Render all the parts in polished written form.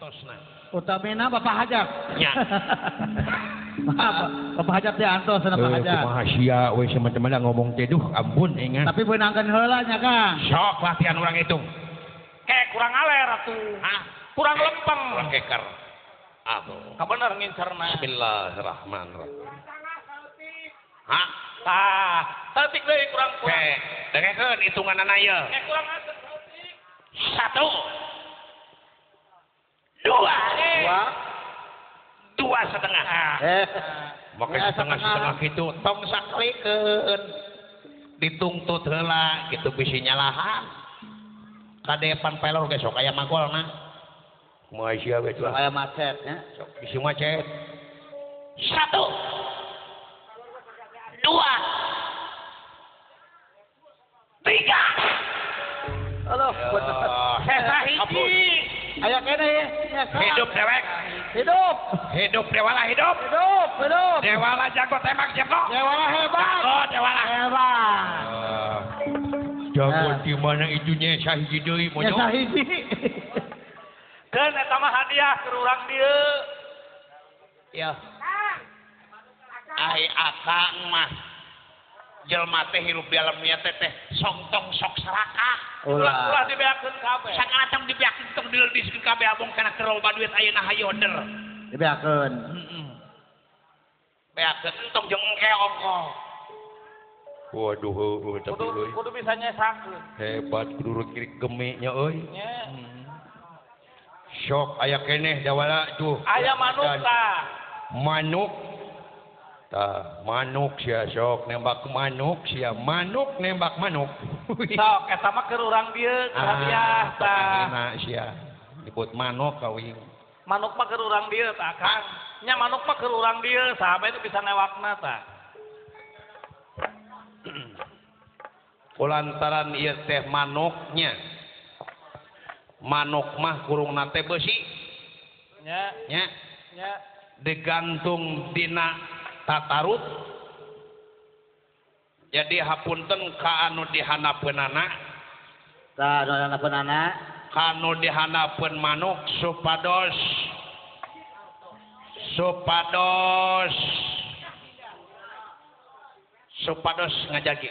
antosna. Utamina Bapak Hajat. Nya. Bapak Hajat teh antos sana Bapak Hajat. Kumaha sia we teman-teman ngomong teh duh ampun ingat. Tapi beunangkeun heula nya Kang. Sok latihan urang hitung. Kurang aler atuh. Hah? Kurang lempeng. Kurang keker. Atuh. Kabener ngincerna. Bismillahirrahmanirrahim. Hah? Tah, teutik deui kurang. Dengekeun hitunganana ieu. Kurang aser teutik. 1 2 2,5. Makanya setengah gitu tong saklikeun ditungtut heula gitu bisi nyalahan kadepan pelor ge sok aya magolna kumaha sia we Aya macet nya. sok bisi macet 1 2 3 Aduh, hesa hiji aya kene ya. hidup dewek Hidup dewala hidup dewala jago tembak jago Dewala hebat. jago dewala Hebat. jago di mana itunya sahiji deui Ya monyo sahiji. Keun eta mah hadiah keur urang dieu. ya ai akang mah jelma teh hirup di alam nya teh songtong sok serakah Ulah dibeakeun kabeh. sangatang dibeakeun tong dileudiskeun kabeh abong kana keur loba duit ayeuna hayoder Dibeakeun. beakeun tong jeung engke ongkol waduh tapi euy Kudu bisa nyesakeun. hebat kudu kiri gemi nya euy Nya. sok aya keneh dawala tuh Aya manuk tah. manuk tah manuk sia sok nembak manuk sia manuk nembak manuk Sok eta mah keur urang dieu hadiah tah. tah sia disebut manuk kawin Manuk mah keur urang dieu tah Kang. Nya manuk mah keur urang dieu saha itu bisa newakna tah. kulantaran ieu teh manuknya manuk mah kurungna teh beusi Nya. nya Nya. digantung dina tatarut jadi hapunten ka anu dihanapeunana Tah anu anak-anak. ka anu dihanapeun manuk supados ngajagi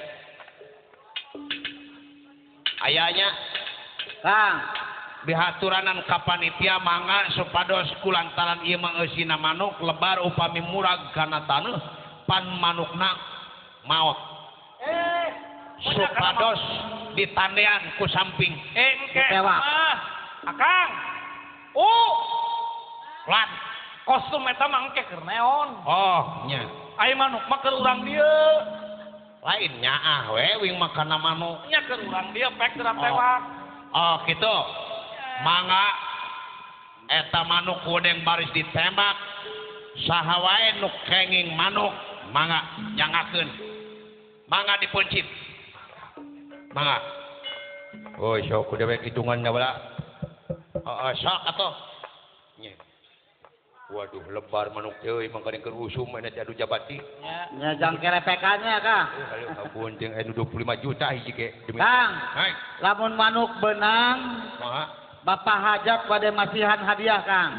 ayanya Kang, bihaturanan ka panitia mangga supados kulantaran ieu mah eusina manuk lebar upami murag kana taneuh pan manukna maot supados ditandean ku samping Engke Ditewak. mah. Akang. lan Kostum eta mah engke keur neon. oh nya Ai manuk mah keur urang dieu. lain nyaah we wing makana manuk Nya keur urang dieu pek geura tewak. oh kitu mangga eta manuk udeng baris ditembak saha wae nu kenging manuk mangga nyangakeun mangga dipuncit mangga oh sok kudu we hitungan bala sok atuh nya waduh lebar manuk teh mangga keur usum eta adu jabati Nya. nya jang kerepekannya Kang. aduh ampun jeung 25 juta hiji ge demi Kang, hai lamun manuk benang maha Bapak Hajat pada masihan hadiah Kang.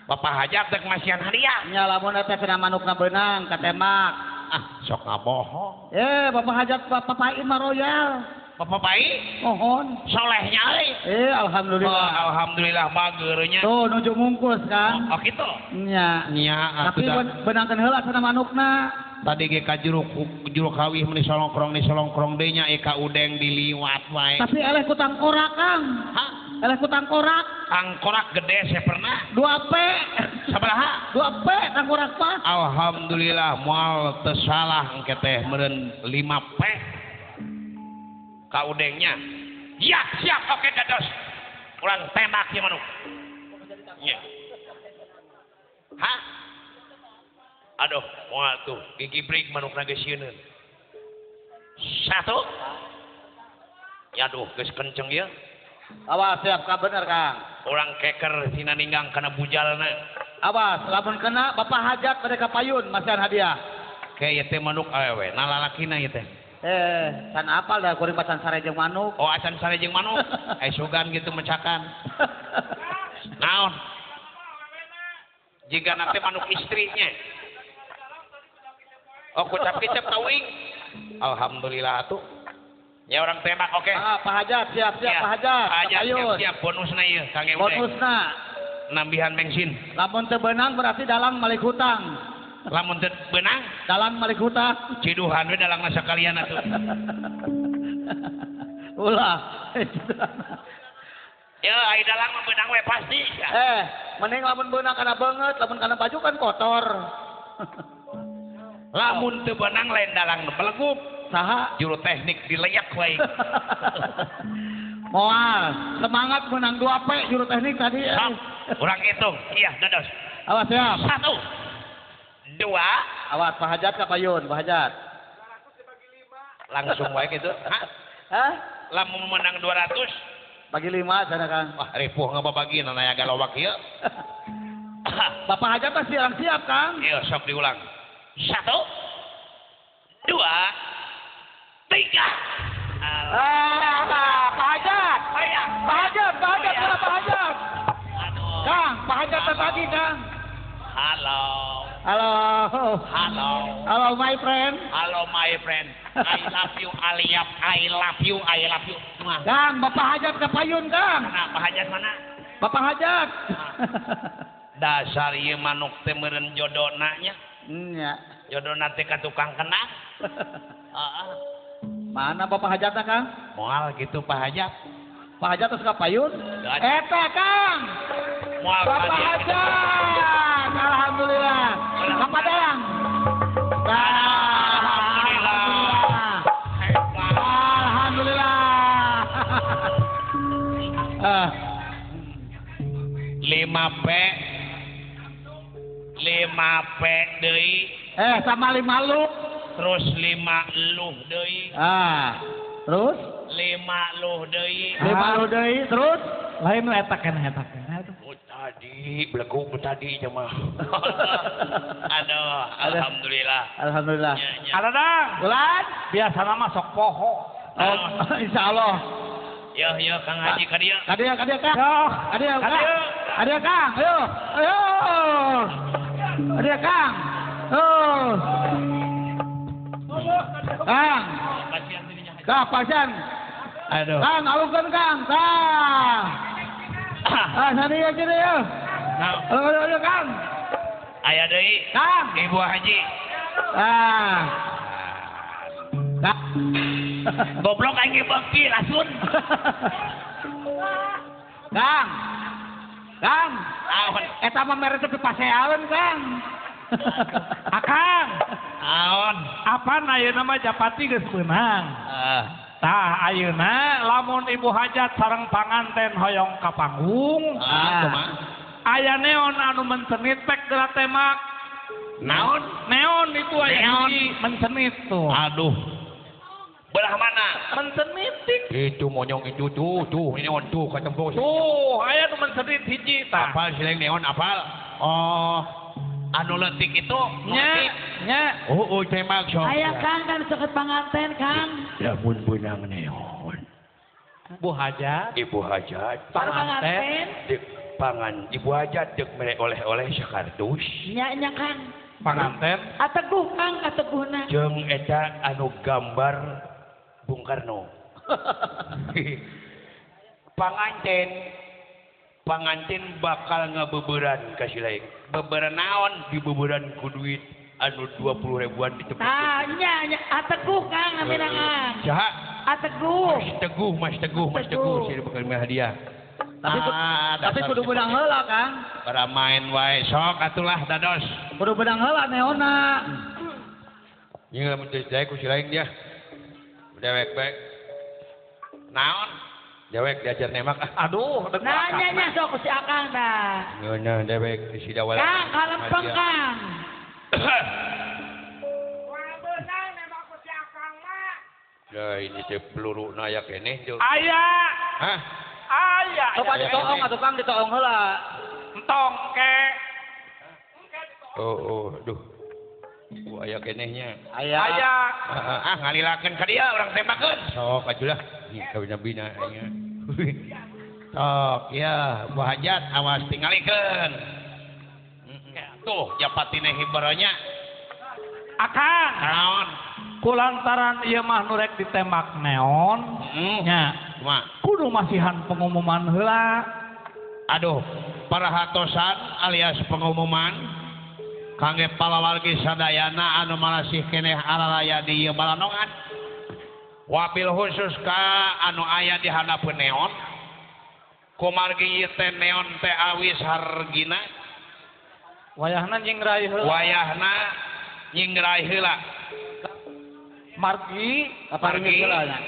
Bapak Hajat dek masihan hadiah Nya lamun eta cenah manukna benang katembak. sok ngabohong Bapak Hajat Bapak Pain mah royal. Bapak baik Mohon. solehnya euy Alhamdulillah. alhamdulillah mageurnya Tuh nuju mungkus Kang. oh kitu Nya. nya Tapi atuh benangkeun heula cenah manukna. tadi ge ka juruk kawih meni solongkrong deui nya eka udeng diliwat wae Tapi eleh kutang korak Kang. hah Eleh kutang korak. tangkorak gede saya pernah 2P. sabaraha 2P tangkorak Pak. alhamdulillah moal teu salah engke teh meureun 5P ka udengnya ya siap oke dados urang tembak ieu manuk nya hah aduh moal tuh gigi break manukna geus sieuneuh 1 ya aduh geus kenceng ieu Awas siap ka bener Kang. urang keker tina ninggang kana bujalna Awas lamun kena Bapak Hajat pada kapayun masihan hadiah. kayak teh manuk awewe nalalakina ieu teh Can apal dah kuring pacan sarejeng manuk. oh acan sarejeng manuk sugan gitu mecakan naon Jika nanti manuk istrinya. Oh, kucap kicap tawing. Alhamdulillah tuh. Ya orang tembak oke. Ah, Pak Hajat siap Ya, Pak Hajat. Pak Hajat Kapayun. siap bonusna ieu Kang Eudeng. Bonusna. Nambihan bensin. Lamun teu beunang berarti dalang malik hutang. Lamun teu beunang, Dalang malik hutang. ciduhan we dalangna sakalian atuh. Ulah. Ya, ai dalang mah beunang we pasti. Mending lamun beunang kana beungeut, lamun kana baju kan kotor. Lamun teu beunang lain dalang nu pelegup. Saha? Juru teknik dileyak wae. Moal, semangat menang 2P juru teknik tadi. Sok, urang hitung. Iya, dados. Awas siap. 1 2 Awas Pak Hajat kapayun, Pak Hajat. langsung wae gitu. Hah? Hah? Lamun menang 200, Bagi 5 sana Kang. wah ripuh ngababagi nana galowak ieu. Bapak Hajat pasti orang siap Kang. Ieu sok diulang. 1 2 3. Pak Hajat. Pak Hajat, mana Pak Hajat? Aduh. Kang, Pak Hajat tadi Kang. Halo. Halo. Halo. Halo my friend. Halo my friend. I love you, Aliap. I love you, I love you. Mwah. Kang, Bapak Hajat kapayun Kang. Mana Pak Hajat mana? Bapak Hajat. Dasar ieu manuk teh meureun jodona nya. Ya. Jodona teh ka tukang kenang. Heeh. Mana Bapak Hajat Kang? Moal gitu Pak Hajat. Pak Hajat terus kapayun? Gak. Eta Kang. Moal Bapak ka dieu. Hajat. Alhamdulillah. Bapak Dayang. Alhamdulillah. Hebat. Alhamdulillah. 5P 5P deui Sama 5 lu. terus 5 luh deui Terus? 5 luh deui 5 lu deui terus? Lain nu eta kan. tadi beleguk tadi nya mah aduh alhamdulillah Alhamdulillah. nya nya Ada dang. Bulan? Biasa nama sok poho. Oh, insya Allah. yo Kang Haji ka dieu Kadia Kang. Yo. Kadia Kang. Kadia. Kadia Kang. Ayo. Ayo. Kadia Kang. Oh. Kang. kasihan dirinya Kang, pasian. aduh Kang, alungkeun Kang. Kang. Sani ya kiri ya. nah Ayo Kang. aya deui Kang. Ibu Haji Kang. goblok aing ge beuki lasun Kang. Kang. naon Eta mah mere teu paseaeun Kang. Akang. naon Apa ayeuna mah Japati geus beunang. Tah ayeuna lamun Ibu Hajat sareng panganten hoyong ka panggung. kumaha Aya neon anu mencenit pek geura temak. naon Neon itu aya Neon. hiji mencenit tuh. aduh belah mana Mencenit tik. itu monyong itu tuh ini on tuh ketemu Tuh, aya nu mencenit hiji tah. apal sileng neon apal oh anu letik itu Nya. oh tembak sok Ayah Kang kan seket panganten Kang. lamun benang neon Bu Hajat. Ibu Hajat Baru panganten. dek pangan Ibu Hajat dek mere oleh-oleh sakardus Nya Kang. Panganten. Ateguh Kang, ateguhna. jeung eta anu gambar Bung Karno panganten bakal ngabeberan ka silaeng beberan naon dibeberan ku duit anu 20 ribuan ditepuk Tah, nya ateguh Kang aminangan. saha Ateguh. Mas Teguh sih bakal mah hadiah Tapi kudu benang heula Kang. para main wae sok atulah dados Kudu benang heula neona. Nyeun lamun teu ku silaeng dia dewek bae naon dewek diajar nemak Aduh, Nah, nya sok ku si Akang dah. ngeunah dewek di sidawala Kang, kalempeng Kang. Lah ini teh peluru nayak keneh tuh. Aya. Hah? Aya. Coba ditoong atuh Kang, ditoong heula. Entong ke. Oh, duh. Bu aya kenehnya. Aya. Ngalilakeun ka dieu urang tembakeun. Sok ajulah. Ih, kabina-bina nya. Sok, ya, Bu Hajat awas tingalikeun. tuh japatine hibaranya Akang naon kulantaran ieu mah nu rek ditembak neon nya cuma kudu masihan pengumuman heula. aduh para hatosan alias pengumuman kangge palawargi sadayana anu malasih keneh alalaya di ieu Balanongan wabil khusus ka anu aya di hadapeun neon kumargi ieu teh neon teh awis hargina Wayahna nyingrai heula. wayahna nyingrai heula Margi Margi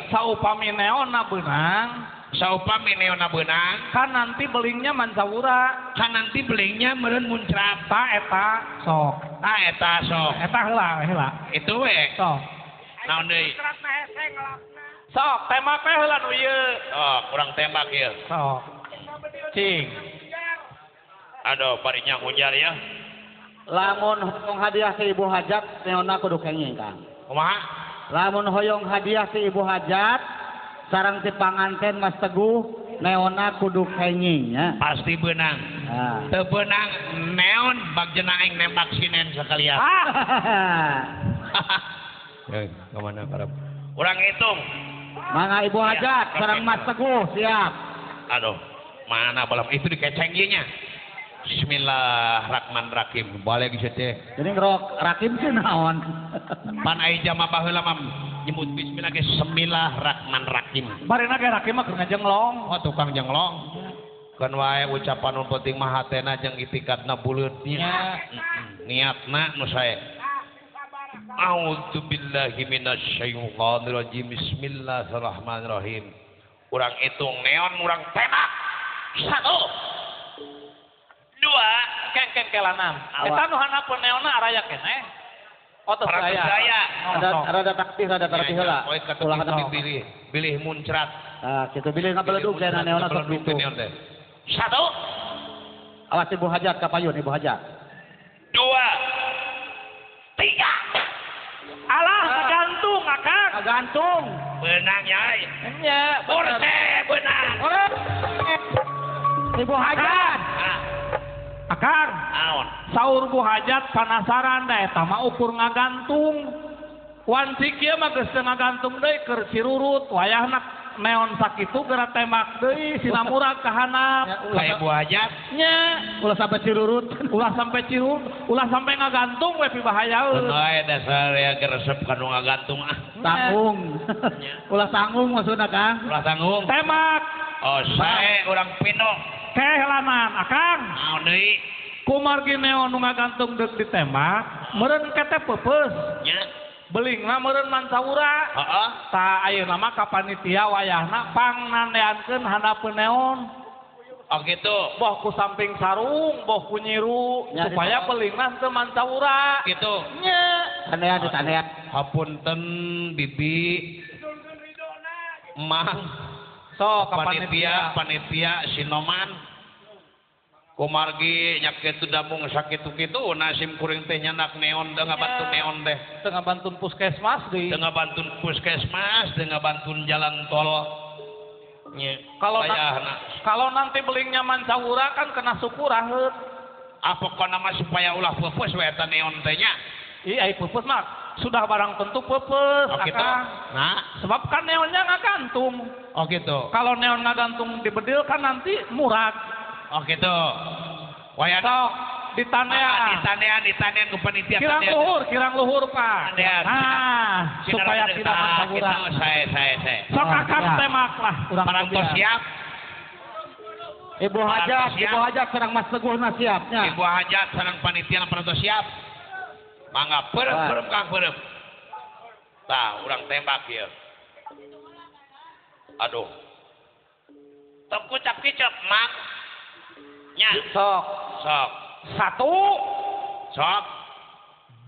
saupami neonna beunang saupami neona beunang kan nanti belingnya mansawura kan nanti belingnya meureun muncrat ta eta sok eta sok eta heula itu we sok naon deui sok tembak we heula nu ieu oh kurang tembak ieu sok cing aduh barinya hujar ya Lamun hoyong hadiah ke ibu hajat, neona kudu kenging Kang. kumaha Lamun hoyong hadiah ke ibu hajat, sarang ti panganten Mas Teguh, neona kudu kenging ya. pasti beunang Nah. teu beunang neon bagjeuna aing nembak sinen sakalian kemana karep urang hitung Mangga ibu hajat, sarang Mas Teguh siap. aduh mana balam itu dikeceng ieu nya Bismillahirrahmanirrahim boleh geus teh Jadi ngerok rakim sih naon. pan aya jama baheula mah nyebut bismillah ge Bismillahirrahmanirrahim barina ge rakim mah keur ngajenglong oh tukang jenglong kan wae ucapan nu penting mah hatena jeung itikadna buleutnya niatna nu sae A'udzubillahi minasyaitonir rajim Bismillahirrahmanirrahim urang hitung neon urang tembak 1 2 Ken kelanan. Eta nu hanapeun neonna araya keneh. Oh teu Para saya. saya Rada taktis heula. poe Ulah kata pilih muncrat Nah, kitu bilih ngabeledug kana neona sok gitu. 1 Awas ibu hajat kapayun ibu hajat. 2 3 alah gantung akang Gantung. beunang nyai Nya, Borse beunang Ibu hajat. akang naon saur bu hajat panasaran da eta mah ukur ngagantung wan si kieu mah geus teu ngagantung deui keur cirurut wayahna neon sakitu geura tembak deui sinamurag ka handap kayak buah hajat nya Ulah sampai cirurut. ulah sampai cirurut ulah sampai ngagantung we pibahayaeun aya dasar ya geresep kanu ngagantung Tanggung. Ulah tanggung maksudna Kang. ulah tanggung tembak oh sae urang pino kehelanan akang naon deui kumargi neon nu ngagantung deuk ditembak meureun kete peupeus nya belingna meureun mansawura heeh ta ayeuna mah ka panitia wayahna pangnandeankeun handapeun neon oh gitu boh ku samping sarung boh ku nyiru Ya, supaya belingna teu mansawura gitu nya Tanean di tanean. hapunten bibi mang sok ka panitia sinoman kumargi nyakitu damung sakitu-kitu nasim kuring teh nyanak neon teu ngabantu neon teh teu ngabantun puskesmas deui teu ngabantun puskesmas teu ngabantun jalan tol nya kalau nanti belingnya mansawura kan kena syukuraheun apa kana mah supaya ulah peupeus we eta neon teh nya ih ai peupeus mah sudah barang tentu peupeus oh gitu akang nah sebab kan neonnya ngagantung oh gitu kalau neon ngagantung di bedil kan nanti murad oh gitu wayang sok ditanean ditanean ku panitia kirang luhur pak Tandean. nah supaya tidak mansawura gitu saya sok akang ya. tembak lah urang parantos siap Ibu hajat sareng Mas Teguh na siapnya. ibu hajat sareng panitia parantos siap mangga perem kang perem tah urang tembak ieu aduh tong kucap kicap mang nya sok sok 1 sok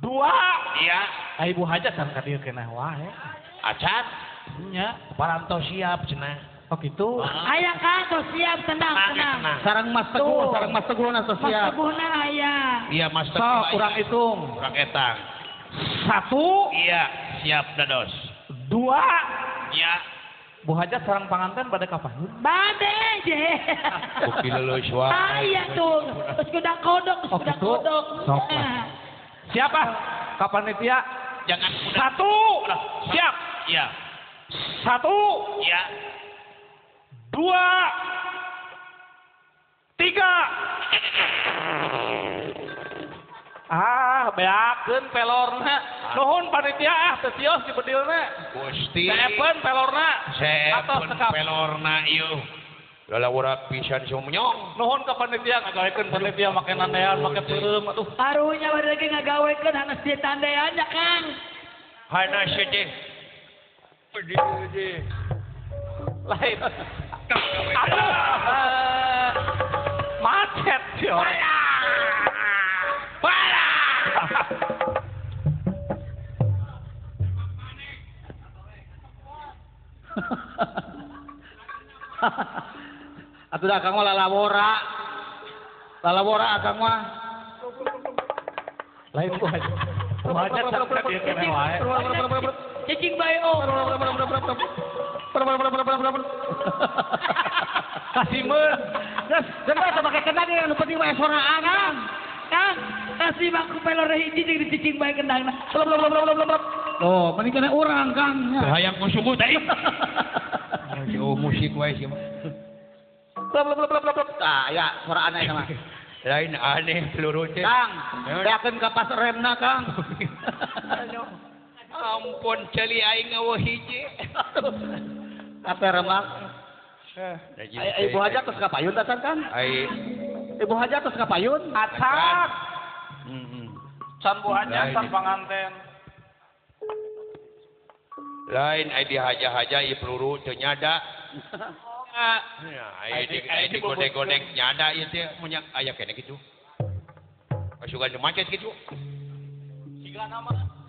2 iya ibu hajat kan ka dieu keneh wae acan nya parantos siap cenah oh gitu Aya Kang tos siap tenang. Sareng Mas Teguh na tos Mas siap. Teguhna aya. iya mas sok urang hitung urang etang 1 iya siap dados 2 iya Bu Hajat sareng panganten bade kapayun. Bade je. Uki leuleus wae. Aya tuh. Terus kuda kodok, terus Oh, kuda gitu? kodok. Sok. Nah. Siapa? Kapanitia? Jangan kuda. Satu. Siap. Iya. Satu. Iya. Dua. Tiga. Beakeun pelorna. Nuhun panitia teu tios di bedilna. Gusti. Seepen pelorna. Atos Seepen tekap. pelorna ieu. Lalawurak pisan sumnyong. Nuhun ka panitia ngagawekeun panitia make nandean make peureum atuh. Harunya bade lagi ngagawekeun hanes di tandeannya Kang. Hana sedih. Lain. Aduh. Macet si orang. Atuh da Kang mah lalawora. Lalawora Kang mah. Lain Bu Hajat. Bu Hajat sampai dia kene wae. Cicing bae oh. Kasimeun. Geus, geus teu make kendang anu penting mah soraan. Kang, kasih baku pelor hiji jeung dicicing bae kendangna. Oh, mending kena urang Kang. Ya. Hayang kusumut teh. Oh musik wae sih mah. Ah, ya soraan aja mah. Lain aneh peluru teh. Kang, beakeun ka pas remna Kang. Ampun celi aing eueuh hiji. Kape remak. Ibu Hajat terus kapayun tatan kan? Ai Ibu Hajat terus kapayun. Acak. heeh. Can Bu Hajat can panganten. Lain ai dihaja-haja ieu peluru teu nyada. Ai di godek-godek nyada ieu teh munyak aya keneh kitu. Kasugan macet kitu. Siga nama